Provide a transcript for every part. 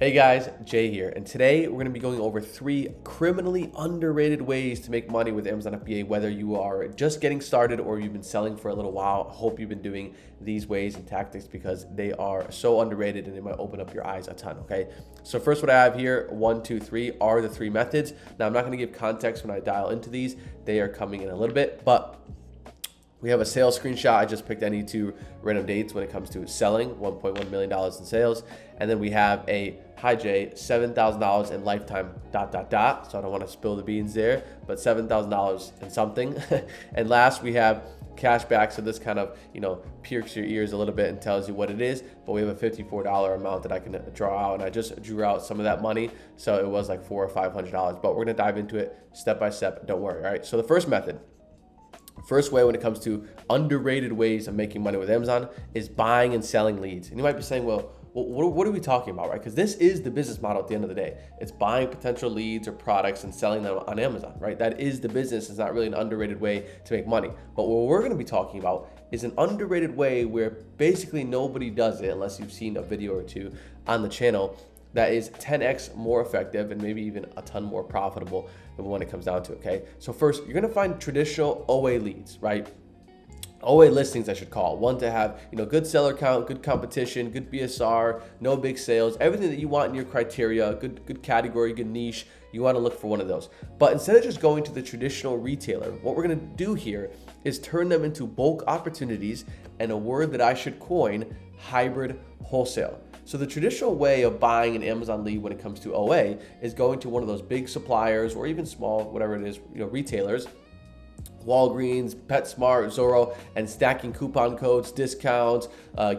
Hey guys, Jay here, and today we're going to be going over 3 criminally underrated ways to make money with Amazon FBA, whether you are just getting started or you've been selling for a little while. I hope you've been doing these ways and tactics because they are so underrated and they might open up your eyes a ton, okay? So first, what I have here, 1, 2, 3, are the 3 methods. Now, I'm not going to give context when I dial into these. They are coming in a little bit, but we have a sales screenshot. I just picked any 2 random dates when it comes to selling, $1.1 million in sales. And then we have a hi Jay, $7,000 in lifetime ... So I don't want to spill the beans there, but $7,000 in something. And last, we have cash back. So this kind of, pierces your ears a little bit and tells you what it is. But we have a $54 amount that I can draw out, and I just drew out some of that money. So it was like $400 or $500, but we're going to dive into it step by step. Don't worry. All right. So the first method, first way when it comes to underrated ways of making money with Amazon is buying and selling leads. And you might be saying, well, what are we talking about, right? Because this is the business model at the end of the day. It's buying potential leads or products and selling them on Amazon, right? That is the business. It's not really an underrated way to make money. But what we're going to be talking about is an underrated way where basically nobody does it unless you've seen a video or 2 on the channel that is 10x more effective and maybe even a ton more profitable when it comes down to it, okay? So first, you're gonna find traditional OA leads, right? OA listings, I should call. One to have, good seller count, good competition, good BSR, no big sales, everything that you want in your criteria, good category, good niche. You want to look for one of those. But instead of just going to the traditional retailer, what we're going to do here is turn them into bulk opportunities, and a word that I should coin, hybrid wholesale. So the traditional way of buying an Amazon lead when it comes to OA is going to one of those big suppliers or even small, whatever it is, retailers, Walgreens, PetSmart, Zoro, and stacking coupon codes, discounts,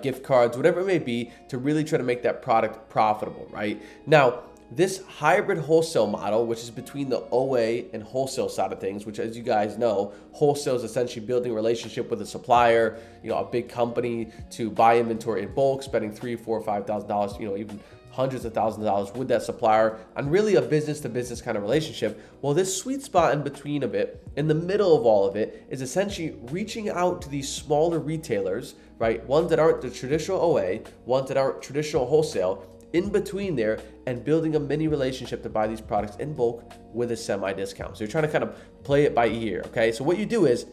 gift cards, whatever it may be, to really try to make that product profitable, right? Now, this hybrid wholesale model, which is between the OA and wholesale side of things, which, as you guys know, wholesale is essentially building a relationship with a supplier, a big company to buy inventory in bulk, spending $3,000, $4,000, $5,000, even hundreds of thousands of dollars with that supplier on really a business-to-business kind of relationship. Well, this sweet spot in between of it, in the middle of all of it, is essentially reaching out to these smaller retailers, right? Ones that aren't the traditional OA, ones that aren't traditional wholesale, in between there, and building a mini relationship to buy these products in bulk with a semi-discount. So you're trying to kind of play it by ear, okay? So what you do is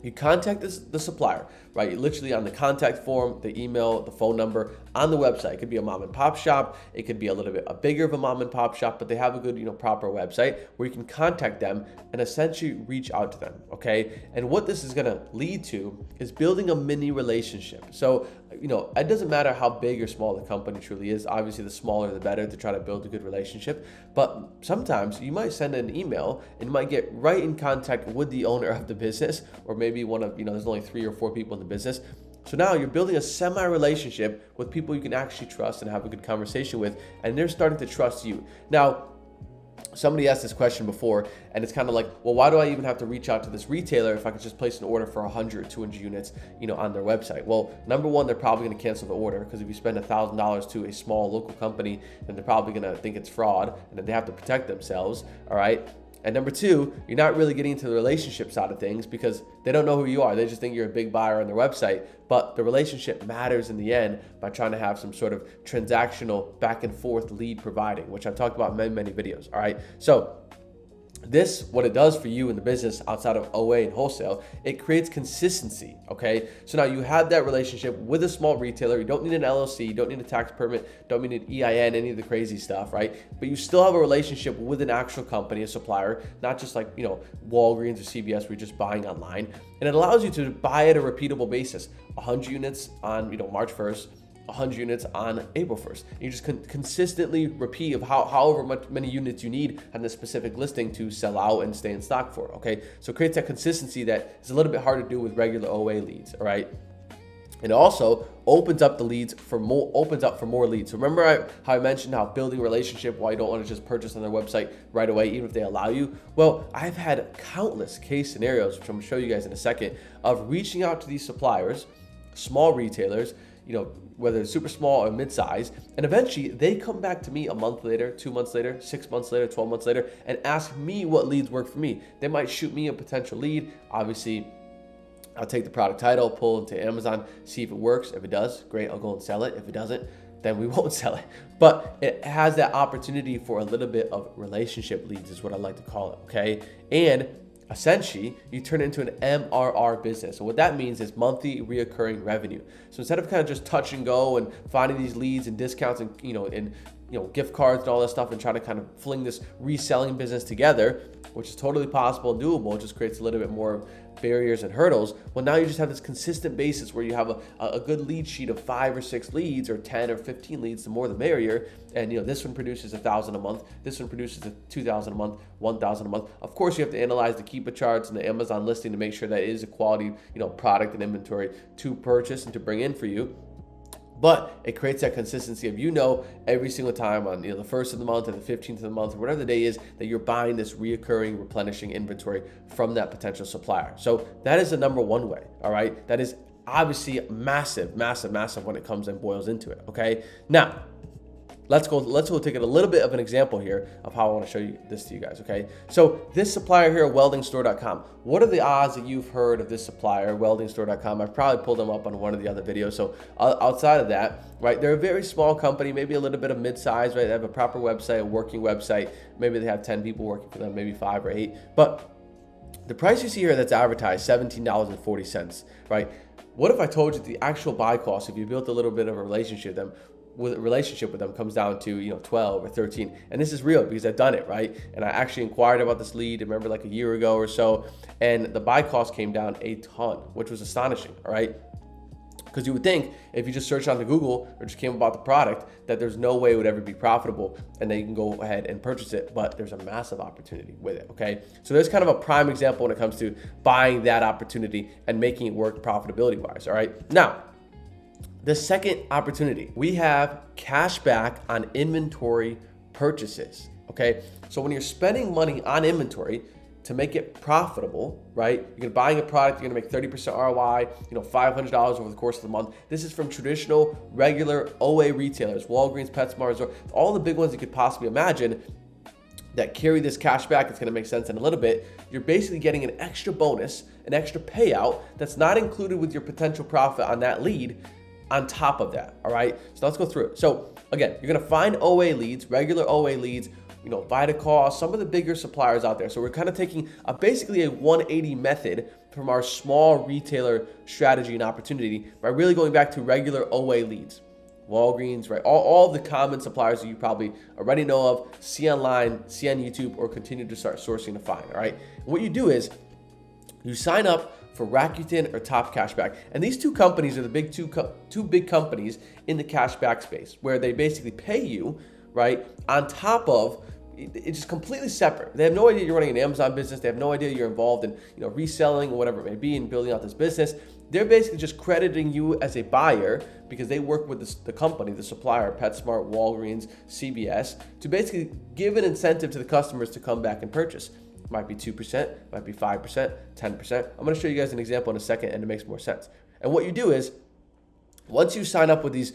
you contact the supplier, right? Literally on the contact form, the email, the phone number, on the website. It could be a mom and pop shop. It could be a little bit bigger of a mom and pop shop, but they have a good, proper website where you can contact them and essentially reach out to them, okay? And what this is gonna lead to is building a mini relationship. So, it doesn't matter how big or small the company truly is. Obviously, the smaller the better to try to build a good relationship. But sometimes you might send an email and you might get right in contact with the owner of the business, or maybe one of, there's only 3 or 4 people in the business. So now you're building a semi-relationship with people you can actually trust and have a good conversation with, and they're starting to trust you. Now, somebody asked this question before, and it's kind of like, well, why do I even have to reach out to this retailer if I could just place an order for 100 or 200 units, on their website? Well, number one, they're probably going to cancel the order, because if you spend $1,000 to a small local company, then they're probably going to think it's fraud, and then they have to protect themselves, all right? And number 2, you're not really getting into the relationship side of things because they don't know who you are. They just think you're a big buyer on their website. But the relationship matters in the end by trying to have some sort of transactional back and forth lead providing, which I've talked about in many, many videos. All right. So this, what it does for you in the business outside of OA and wholesale, it creates consistency, okay? So now you have that relationship with a small retailer. You don't need an LLC, you don't need a tax permit, don't need an EIN, any of the crazy stuff, right? But you still have a relationship with an actual company, a supplier, not just like, Walgreens or CVS where you're just buying online. And it allows you to buy at a repeatable basis, 100 units on, March 1st, 100 units on April 1st. You just consistently repeat of however many units you need on this specific listing to sell out and stay in stock for, okay? So it creates that consistency that is a little bit hard to do with regular OA leads, all right? It also opens up the leads for more, leads. So remember how I mentioned how building a relationship, why you don't want to just purchase on their website right away, even if they allow you? Well, I've had countless case scenarios, which I'm gonna show you guys in a second, of reaching out to these suppliers, small retailers, whether it's super small or mid-size, and eventually they come back to me a month later, 2 months later, 6 months later, 12 months later, and ask me what leads work for me. They might shoot me a potential lead. Obviously, I'll take the product title, pull into Amazon, see if it works. If it does, great, I'll go and sell it. If it doesn't, then we won't sell it. But it has that opportunity for a little bit of relationship leads is what I like to call it, okay? And essentially, you turn it into an MRR business. So what that means is monthly reoccurring revenue. So instead of kind of just touch and go and finding these leads and discounts and gift cards and all that stuff and trying to kind of fling this reselling business together, which is totally possible and doable, it just creates a little bit more barriers and hurdles. Well, now you just have this consistent basis where you have a good lead sheet of 5 or 6 leads or 10 or 15 leads, the more the merrier. And this one produces 1,000 a month, this one produces 2,000 a month, 1,000 a month. Of course, you have to analyze the Keepa charts and the Amazon listing to make sure that it is a quality product and inventory to purchase and to bring in for you. But it creates that consistency of every single time on the 1st of the month or the 15th of the month or whatever the day is that you're buying this reoccurring replenishing inventory from that potential supplier. So that is the number one way, all right? That is obviously massive, massive, massive when it comes and boils into it, okay? Now, let's go take it a little bit of an example here of how I want to show you this to you guys, okay? So this supplier here, weldingstore.com. What are the odds that you've heard of this supplier, weldingstore.com? I've probably pulled them up on one of the other videos. So outside of that, right, they're a very small company, maybe a little bit of mid-size, right? They have a proper website, a working website. Maybe they have 10 people working for them, maybe 5 or 8. But the price you see here that's advertised, $17.40, right? What if I told you the actual buy cost, if you built a little bit of a relationship with them comes down to 12 or 13, and this is real because I've done it, right? And I actually inquired about this lead, remember, like a year ago or so, and the buy cost came down a ton, which was astonishing, all right? Because you would think if you just search onto Google or just came about the product that there's no way it would ever be profitable and then you can go ahead and purchase it, but there's a massive opportunity with it, okay? So there's kind of a prime example when it comes to buying that opportunity and making it work profitability wise, all right? Now, the second opportunity, we have cash back on inventory purchases, okay? So when you're spending money on inventory to make it profitable, right? You're gonna buying a product, you're gonna make 30% ROI, $500 over the course of the month. This is from traditional, regular OA retailers, Walgreens, PetSmart, or all the big ones you could possibly imagine that carry this cash back. It's gonna make sense in a little bit. You're basically getting an extra bonus, an extra payout that's not included with your potential profit on that lead on top of that, all right? So let's go through it. So again, you're gonna find OA leads, regular OA leads, Vitacost, some of the bigger suppliers out there. So we're kind of taking basically a 180 method from our small retailer strategy and opportunity by really going back to regular OA leads. Walgreens, right? All the common suppliers that you probably already know of, see online, see on YouTube, or continue to start sourcing to find, all right? And what you do is you sign up for Rakuten or Top Cashback. And these two companies are the big two big companies in the cashback space where they basically pay you, right, on top of, it's just completely separate. They have no idea you're running an Amazon business. They have no idea you're involved in reselling or whatever it may be and building out this business. They're basically just crediting you as a buyer because they work with the company, the supplier, PetSmart, Walgreens, CVS, to basically give an incentive to the customers to come back and purchase. Might be 2%, might be 5%, 10%. I'm gonna show you guys an example in a second and it makes more sense. And what you do is, once you sign up with these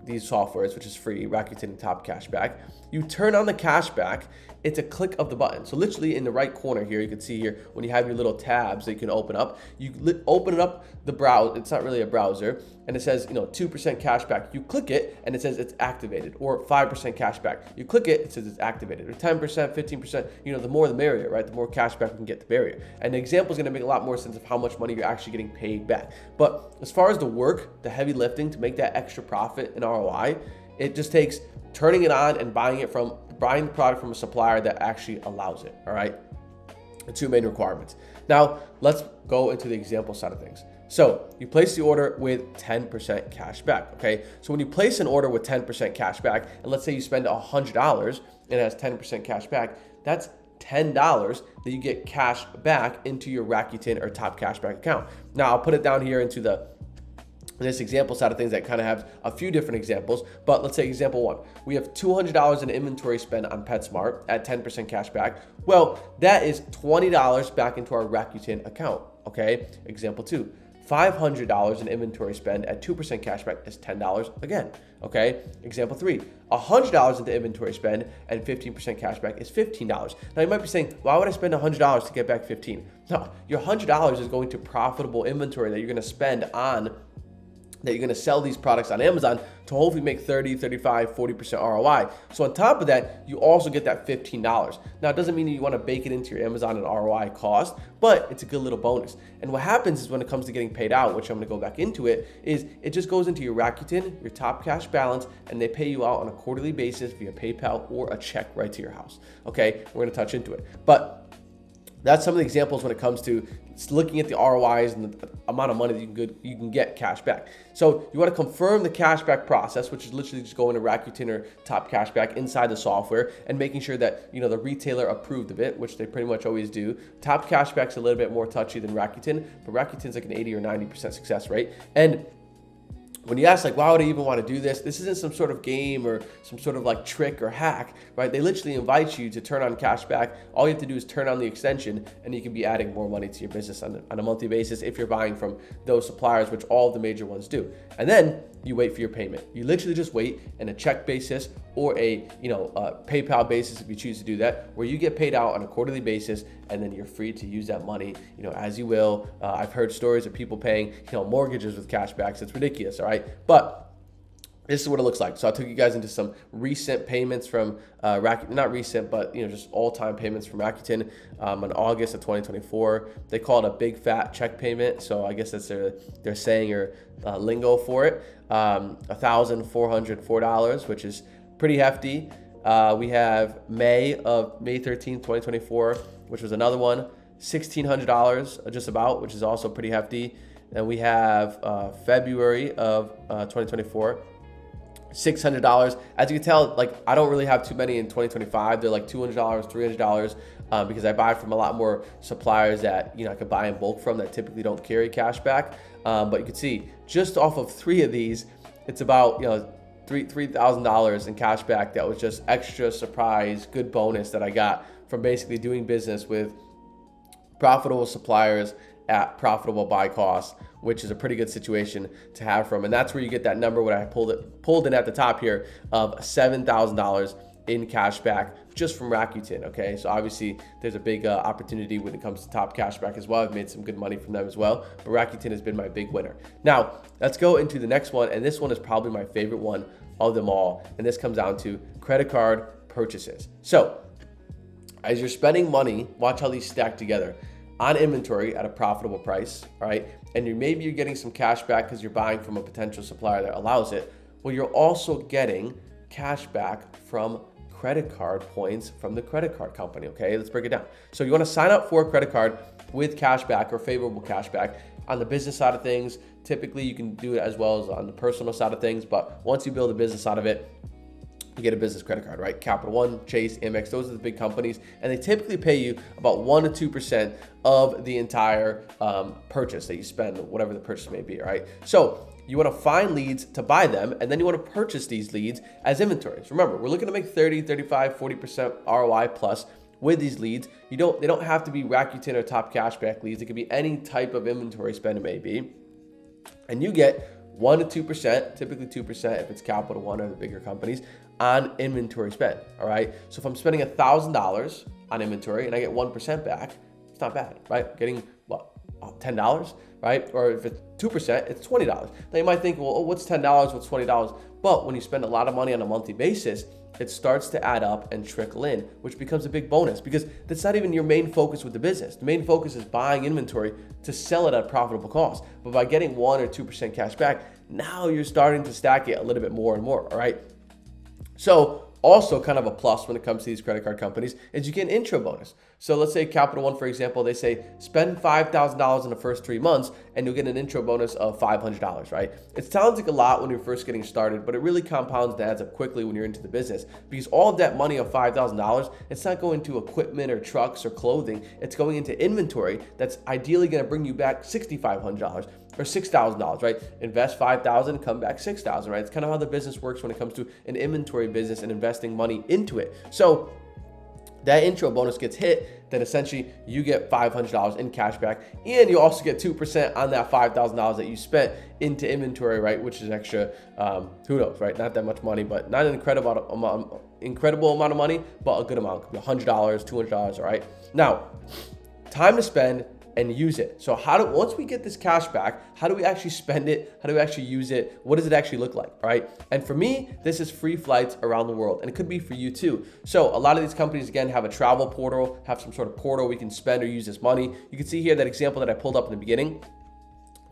softwares, which is free, Rakuten and Top Cashback, you turn on the cashback. It's a click of the button. So literally in the right corner here, you can see here when you have your little tabs that you can open up, you open it up the browser. It's not really a browser, and it says 2% cashback. You click it and it says it's activated, or 5% cashback. You click it, it says it's activated, or 10%, 15%. The more the merrier, right? The more cashback we can get, the barrier. And the example is going to make a lot more sense of how much money you're actually getting paid back. But as far as the work, the heavy lifting to make that extra profit and ROI, it just takes turning it on and buying the product from a supplier that actually allows it, all right? The two main requirements. Now, let's go into the example side of things. So you place the order with 10% cash back, okay? So when you place an order with 10% cash back, and let's say you spend $100 and it has 10% cash back, that's $10 that you get cash back into your Rakuten or Top Cashback account. Now, I'll put it down here into this example side of things that kind of have a few different examples, but let's say example 1. We have $200 in inventory spend on PetSmart at 10% cash back. Well, that is $20 back into our Rakuten account, okay? Example 2. $500 in inventory spend at 2% cashback is $10 again, okay? Example 3, $100 into inventory spend and 15% cashback is $15. Now you might be saying, why would I spend $100 to get back 15? No, your $100 is going to profitable inventory that you're gonna spend on that you're going to sell these products on Amazon to hopefully make 30, 35, 40% ROI. So on top of that, you also get that $15. Now, it doesn't mean you want to bake it into your Amazon and ROI cost, but it's a good little bonus. And what happens is when it comes to getting paid out, which I'm going to go back into it, is it just goes into your Rakuten, your top cash balance, and they pay you out on a quarterly basis via PayPal or a check right to your house. Okay, we're going to touch into it. But that's some of the examples when it comes to looking at the ROIs and the amount of money that you can get cash back. So you want to confirm the cashback process, which is literally just going to Rakuten or Top Cashback inside the software and making sure that the retailer approved of it, which they pretty much always do. Top Cashback's a little bit more touchy than Rakuten, but Rakuten's like an 80 or 90% success rate. And when you ask, like, why would I even want to do this? This isn't some sort of game or some sort of like trick or hack, right? They literally invite you to turn on cashback. All you have to do is turn on the extension and you can be adding more money to your business on a monthly basis if you're buying from those suppliers, which all of the major ones do. And then you wait for your payment. You literally just wait in a check basis or a PayPal basis if you choose to do that, where you get paid out on a quarterly basis, and then you're free to use that money, as you will. I've heard stories of people paying, mortgages with cashbacks. It's ridiculous, all right? But this is what it looks like. So I took you guys into some recent payments from Rakuten, not recent, but just all-time payments from Rakuten in August of 2024. They call it a big fat check payment. So I guess that's their saying or lingo for it. $1,404, which is pretty hefty. We have May 13th, 2024, which was another one, $1,600 just about, which is also pretty hefty. And we have February of 2024, $600. As you can tell, like, I don't really have too many in 2025. They're like $200, $300 because I buy from a lot more suppliers that I could buy in bulk from that typically don't carry cash back. But you can see just off of 3 of these, it's about $3,000 in cash back. That was just extra surprise, good bonus that I got from basically doing business with profitable suppliers at profitable buy costs, which is a pretty good situation to have from. And that's where you get that number, what I pulled in at the top here, of $7,000 in cash back just from Rakuten. Okay, so obviously there's a big opportunity when it comes to Top Cashback as well. I've made some good money from them as well, but Rakuten has been my big winner. Now let's go into the next one, and this one is probably my favorite one of them all, and this comes down to credit card purchases. So as you're spending money, watch how these stack together on inventory at a profitable price, all right? And maybe you're getting some cash back because you're buying from a potential supplier that allows it. Well, you're also getting cash back from credit card points from the credit card company, okay? Let's break it down. So you want to sign up for a credit card with cash back or favorable cash back. On the business side of things, typically you can do it as well as on the personal side of things, but once you build a business out of it, you get a business credit card, right? Capital One, Chase, Amex, those are the big companies, and they typically pay you about 1 to 2% of the entire purchase that you spend, whatever the purchase may be, all right? So you want to find leads to buy them, and then you want to purchase these leads as inventories. Remember, we're looking to make 30, 35, 40% ROI plus with these leads. They don't have to be Rakuten or Top Cashback leads. It could be any type of inventory spend it may be. And you get 1 to 2%, typically 2% if it's Capital One or the bigger companies, on inventory spend, all right? So if I'm spending $1,000 on inventory and I get 1% back, it's not bad, right? Getting, what, $10, right? Or if it's 2%, it's $20. Now you might think, well, what's $10, what's $20? But when you spend a lot of money on a monthly basis, it starts to add up and trickle in, which becomes a big bonus because that's not even your main focus with the business. The main focus is buying inventory to sell it at profitable cost. But by getting 1 or 2% cash back, now you're starting to stack it a little bit more and more, all right? So also kind of a plus when it comes to these credit card companies is you get an intro bonus. So let's say Capital One, for example, they say spend $5,000 in the first 3 months and you'll get an intro bonus of $500, right? It sounds like a lot when you're first getting started, but it really compounds and adds up quickly when you're into the business because all of that money of $5,000, it's not going to equipment or trucks or clothing. It's going into inventory that's ideally going to bring you back $6,500 or $6,000, right? Invest $5,000, come back $6,000, right? It's kind of how the business works when it comes to an inventory business and investing money into it. So that intro bonus gets hit, then essentially you get $500 in cash back, and you also get 2% on that $5,000 that you spent into inventory, right? Which is extra, who knows, right? Not that much money, but not an incredible amount of money, but a good amount. It could be $100, $200, all right? Now, time to spend and use it. So once we get this cash back, how do we actually spend it? How do we actually use it? What does it actually look like, right? And for me, this is free flights around the world, and it could be for you too. So a lot of these companies, again, have a travel portal, have some sort of portal we can spend or use this money. You can see here that example that I pulled up in the beginning.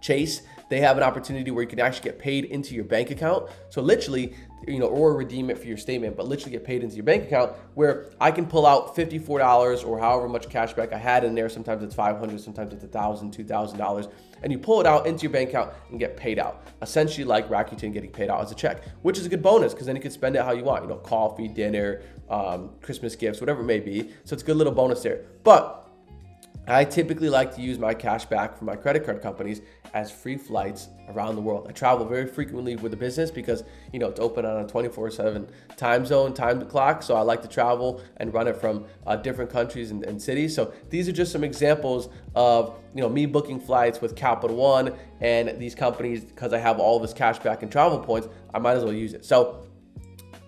Chase, they have an opportunity where you can actually get paid into your bank account. So literally, or redeem it for your statement, but literally get paid into your bank account, where I can pull out $54 or however much cash back I had in there. Sometimes it's $500, sometimes it's $1,000, $2,000, and you pull it out into your bank account and get paid out. Essentially like Rakuten getting paid out as a check, which is a good bonus because then you can spend it how you want, coffee, dinner, Christmas gifts, whatever it may be. So it's a good little bonus there. But I typically like to use my cash back from my credit card companies as free flights around the world. I travel very frequently with the business because, it's open on a 24/7 time clock. So I like to travel and run it from different countries and cities. So these are just some examples of, me booking flights with Capital One and these companies. Because I have all this cash back and travel points, I might as well use it. So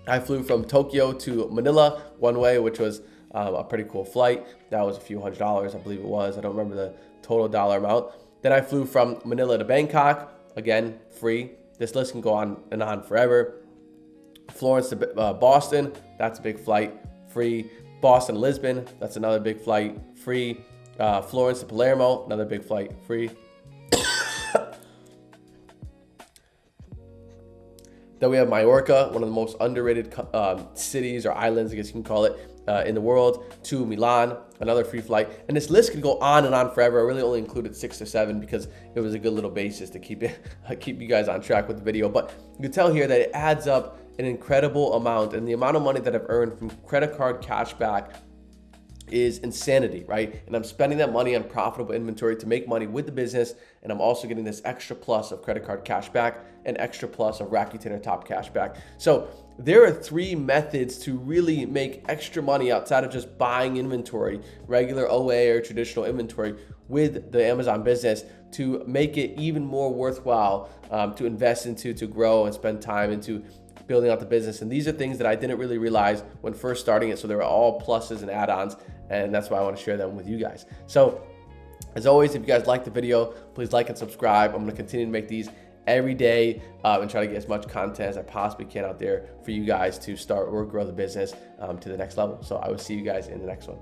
I flew from Tokyo to Manila one way, which was a pretty cool flight. That was a few $100s, I believe it was. I don't remember the total dollar amount. Then I flew from Manila to Bangkok, again, free. This list can go on and on forever. Florence to Boston, that's a big flight, free. Boston to Lisbon, that's another big flight, free. Florence to Palermo, another big flight, free. Then we have Mallorca, one of the most underrated cities or islands, I guess you can call it, in the world, to Milan, another free flight. And this list could go on and on forever. I really only included 6 or 7 because it was a good little basis to keep you guys on track with the video. But you can tell here that it adds up an incredible amount, and the amount of money that I've earned from credit card cash back is insanity, right? And I'm spending that money on profitable inventory to make money with the business, and I'm also getting this extra plus of credit card cash back and extra plus of Rakuten or Top cash back. So there are 3 methods to really make extra money outside of just buying inventory, regular OA or traditional inventory, with the Amazon business, to make it even more worthwhile to invest into, to grow and spend time into building out the business. And these are things that I didn't really realize when first starting it. So they were all pluses and add-ons, and that's why I want to share them with you guys. So as always, if you guys like the video, please like and subscribe. I'm going to continue to make these every day and try to get as much content as I possibly can out there for you guys to start or grow the business to the next level. So I will see you guys in the next one.